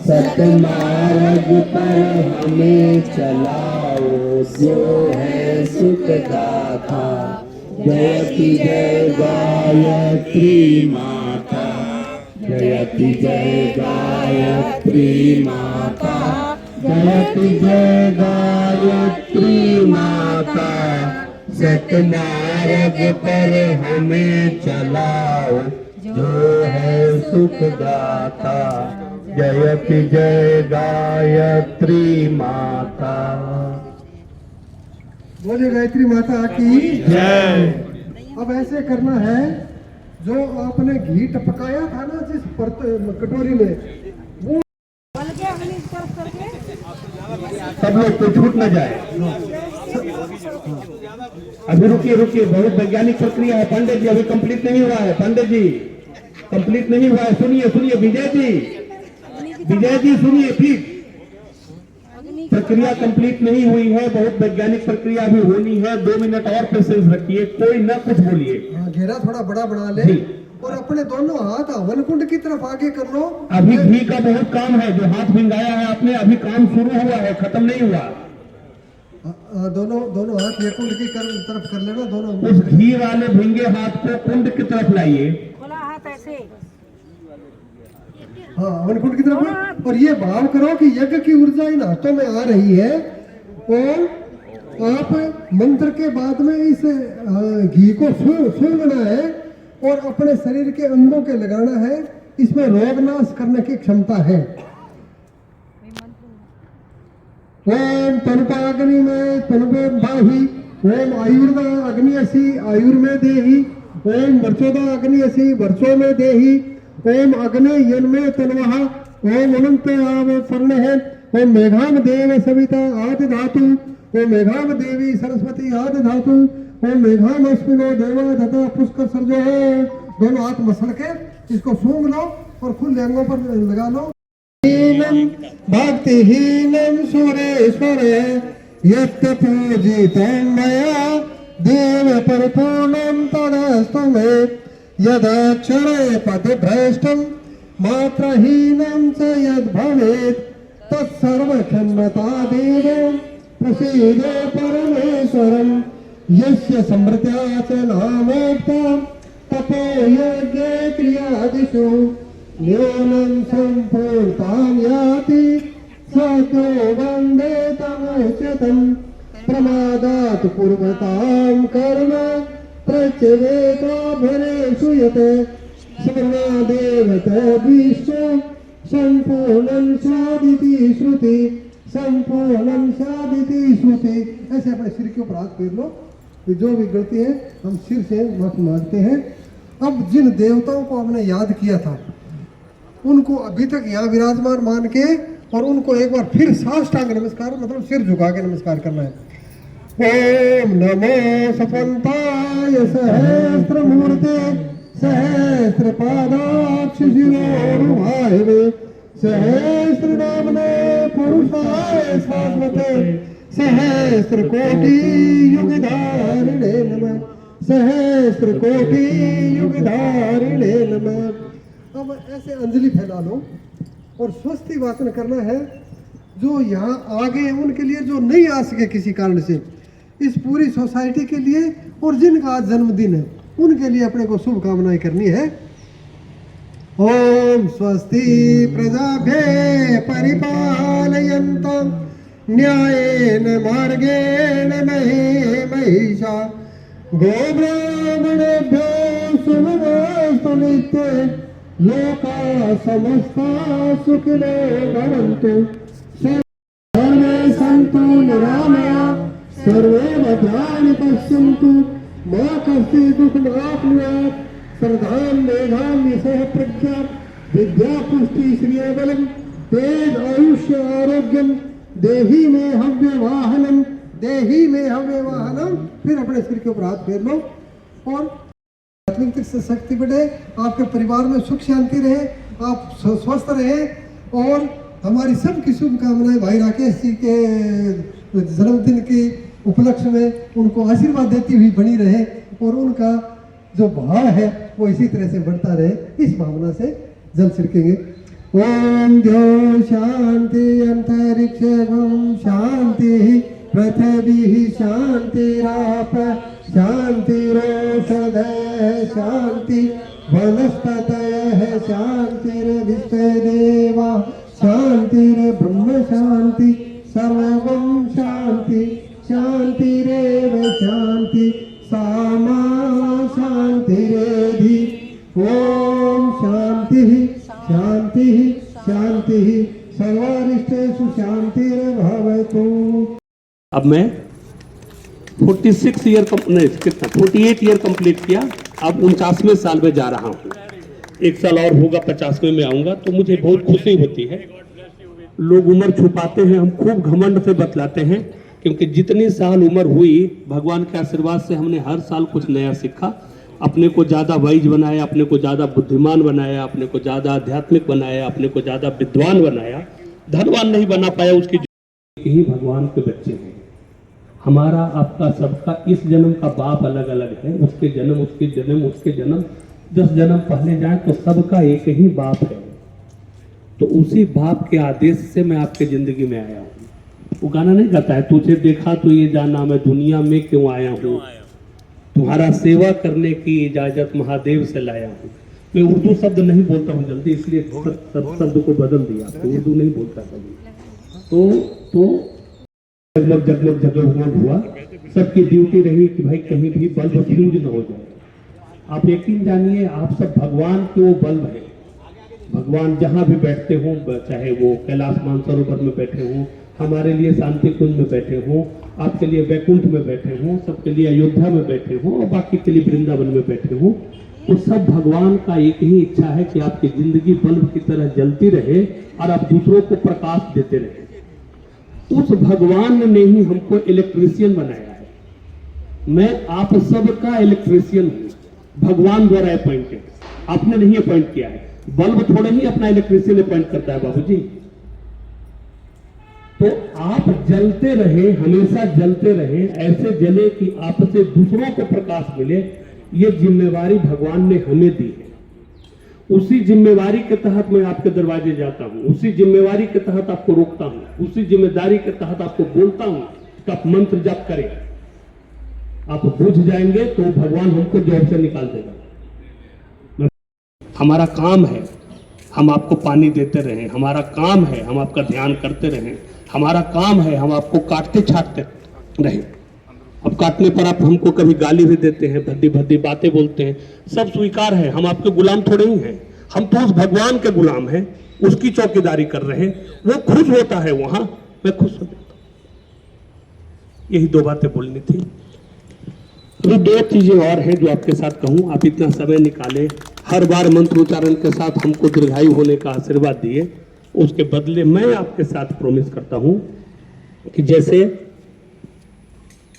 सतमार्ग पर हमें चलाओ जो है सुखदाता जयति जय गायत्री माता जयति जय गायत्री माता जयति जय गायत्री माता सतमार्ग पर हमें चलाओ जो है सुखदाता जयति जय गायत्री माता। बोले गायत्री माता की जय। अब ऐसे करना है जो आपने घी टपकाया था ना जिस कटोरी में वो सब लोग तो छूट न जाए। अभी रुकिए रुकिए, बहुत वैज्ञानिक प्रक्रिया है पंडित जी, अभी कंप्लीट नहीं हुआ है। पंडित जी कंप्लीट नहीं हुआ है, सुनिए सुनिए विजय जी सुनिए प्लीज। प्रक्रिया कंप्लीट नहीं हुई है, बहुत वैज्ञानिक प्रक्रिया भी होनी है। 2 मिनट और पेशेंस रखिए, कोई न कुछ बोलिए। घेरा थोड़ा बड़ा बना ले और अपने दोनों हाथ हवन कुंड की तरफ आगे कर लो। अभी घी का बहुत काम है, जो हाथ भिंगाया है आपने, अभी काम शुरू हुआ है, खत्म नहीं हुआ। दोनों हाथ ये कुंड की तरफ कर लेना, दोनों उस घी वाले भींगे हाथ को कुंड की तरफ लाइए। बोला हाथ ऐसे। हाँ अवन कुंड की तरफ, और ये भाव करो कि यज्ञ की ऊर्जा इन हाथों में आ रही है, और आप मंत्र के बाद में इस घी को सूंघना है और अपने शरीर के अंगों के लगाना है। इसमें रोग नाश करने की क्षमता है। ओम तनुपाग्नि में तनुपे बाहि, ओम आयुर्दा अग्नि असि आयुर्मे देहि, ओम वर्चोदा अग्नि असि वर्चो में देहि, ओम अग्नि यन में तन्वः, ओम अनंत आव फर्ण है, ओम मेघाम देव सविता आदि धातु, ओम मेघाम देवी सरस्वती आदि धातु, ओम मेघाम अश्विनो देवा तथा पुष्कर सर्जो है। दोनों हाथ मसल के इसको सूंघ लो और खुले अंगों पर लगा लो। भक्तिहीनं सुरेश्वरे यत्र पूजितं मया देव परिपूर्णं तदस्तु मे, यदक्षरे पतिभ्रष्टं मात्रहीनं च यद्भवेत् तत्सर्वक्षम्यता देव प्रसीद परमेश्वरं, यस्य समृद्ध्या च नामोक्ता तपो यज्ञे क्रियादिषु न्यूनं सम्पूर्णतां याति सतो वन्दे तमुच्यतं, प्रमादात् पूर्वतां कर्म प्रत्यवेताभरेषु यते, सर्वदेवता विश्व सम्पूर्णं साधिति श्रुति, सम्पूर्णं साधिति श्रुति। ऐसे अपने सिर के ऊपर हाथ फेर लो। जो भी गलती है हम सिर से माफी मांगते हैं। अब जिन देवताओं को हमने याद किया था उनको अभी तक यहाँ विराजमान मान के और उनको एक बार फिर साष्टांग नमस्कार मतलब सिर झुका के नमस्कार करना है। ओम नमो सफलताय सहस्त्रमूर्ते सहस्त्रपादाक्ष शिरोरुहायवे, सहस्रनामने पुरुषाय शाश्वते सहस्रकोटि युगधारिणे नमः, सहस्रकोटि युगधारिणे नमः। अब ऐसे अंजलि फैला लो और स्वस्ति वाचन करना है। जो यहाँ आ गए उनके लिए, जो नहीं आ सके किसी कारण से, इस पूरी सोसाइटी के लिए और जिनका आज जन्मदिन है उनके लिए अपने को शुभकामनाएं करनी है। ओम स्वस्ति प्रजाभ्ये परिपालयन्तां न्यायेन मार्गेण महे महिषा, गोब्राह्मणेभ्यो शुभमस्तु नित्यं, लोका समस्ता सुखिनो भवन्तु, सर्वे सन्तु निरामया, सर्वे भद्राणि पश्यन्तु, मा कश्चित् दुःखमाप्नुयात्, श्रद्धां मेधां यशः प्रज्ञा विद्या पुष्टि श्रियबलं तेज आयुष्य आरोग्यम देहि में हव्यवाहनम, देहि में हव्यवाहनम। फिर अपने सिर के ऊपर हाथ फेर लो और आत्मिक शक्ति बढ़े, आपके परिवार में सुख शांति रहे, आप स्वस्थ रहे, और हमारी सबकी शुभकामनाएं भाई राकेश जी के जन्मदिन के उपलक्ष्य में उनको आशीर्वाद देती हुई बनी रहे और उनका जो भाव है वो इसी तरह से बढ़ता रहे। इस भावना से जल छिड़केंगे। ओम द्यो शांति अंतरिक्षं शांति पृथ्वी शांतिराप शांतिरोषधयः शांति वनस्पतयः शांतिर्विश्वदेवा शांतिर्ब्रह्म शांति सर्वं शांति शांतिरेव शांति सामा शांतिरेधि। ओम शांति शांति शांति सर्वारिष्टेषु शांतिर्भवतु। अब मैं 48 ईयर कंप्लीट किया, अब 49वें साल में जा रहा हूँ। एक साल और होगा 50वें में आऊंगा, तो मुझे बहुत खुशी होती है। लोग उम्र छुपाते हैं, हम खूब घमंड से बतलाते हैं, क्योंकि जितनी साल उम्र हुई भगवान के आशीर्वाद से हमने हर साल कुछ नया सीखा, अपने को ज़्यादा वाइज बनाया, अपने को ज़्यादा बुद्धिमान बनाया, अपने को ज़्यादा आध्यात्मिक बनाया, अपने को ज़्यादा विद्वान बनाया। धनवान नहीं बना पाया, उसकी यही भगवान के बच्चे हैं। हमारा आपका सबका इस जन्म का बाप अलग अलग है, उसके जन्म उसके जन्म उसके जन्म 10 जन्म पहले जाए तो सबका एक ही बाप है। तो उसी बाप के आदेश से मैं आपके जिंदगी में आया हूँ। वो गाना नहीं गाता है, तुझे देखा तो ये जाना मैं दुनिया में क्यों आया हूँ, तुम्हारा सेवा करने की इजाजत महादेव से लाया हूँ। मैं उर्दू शब्द नहीं बोलता हूँ जल्दी, इसलिए शब्द को बदल दिया, तो उर्दू नहीं बोलता कभी। तो जगमग जगमग जगमग हुआ, सबकी ड्यूटी रही कि भाई कहीं भी बल्ब फ्यूज न हो जाए। आप यकीन जानिए, आप सब भगवान के वो बल्ब हैं। भगवान जहाँ भी बैठते हों, चाहे वो कैलाश मानसरोवर में बैठे हों, हमारे लिए शांति कुंज में बैठे हों, आपके लिए वैकुंठ में बैठे हों, सबके लिए अयोध्या में बैठे हों और बाकी के लिए वृंदावन में बैठे हों, तो सब भगवान का एक ही इच्छा है कि आपकी जिंदगी बल्ब की तरह जलती रहे और आप दूसरों को प्रकाश देते रहे। उस भगवान ने ही हमको इलेक्ट्रीशियन बनाया है। मैं आप सबका इलेक्ट्रीशियन हूँ, भगवान द्वारा अपॉइंटेड, आपने नहीं अपॉइंट किया है। बल्ब थोड़े ही अपना इलेक्ट्रीशियन अपॉइंट करता है बाबूजी। तो आप जलते रहे, हमेशा जलते रहे, ऐसे जले कि आपसे दूसरों को प्रकाश मिले। ये जिम्मेवारी भगवान ने हमें दी है। उसी जिम्मेवारी के तहत मैं आपके दरवाजे जाता हूं, उसी जिम्मेवारी के तहत आपको रोकता हूं, उसी जिम्मेदारी के तहत आपको बोलता हूं कि आप मंत्र जप करें। आप बुझ जाएंगे तो भगवान हमको जॉब से निकाल देगा। हमारा काम है हम आपको पानी देते रहें, हमारा काम है हम आपका ध्यान करते रहें, हमारा काम है हम आपको काटते छाटते रहें। अब काटने पर आप हमको कभी गाली भी देते हैं, भद्दी भद्दी बातें बोलते हैं, सब स्वीकार है। हम आपके गुलाम थोड़े ही हैं, हम तो उस भगवान के गुलाम हैं, उसकी चौकीदारी कर रहे हैं। वो खुश होता है वहां, मैं खुश हो जाता हूं। यही दो बातें बोलनी थी। तो दो चीजें और हैं जो आपके साथ कहूं। आप इतना समय निकाले, हर बार मंत्र उच्चारण के साथ हमको दीर्घायु होने का आशीर्वाद दिए, उसके बदले मैं आपके साथ प्रॉमिस करता हूं कि जैसे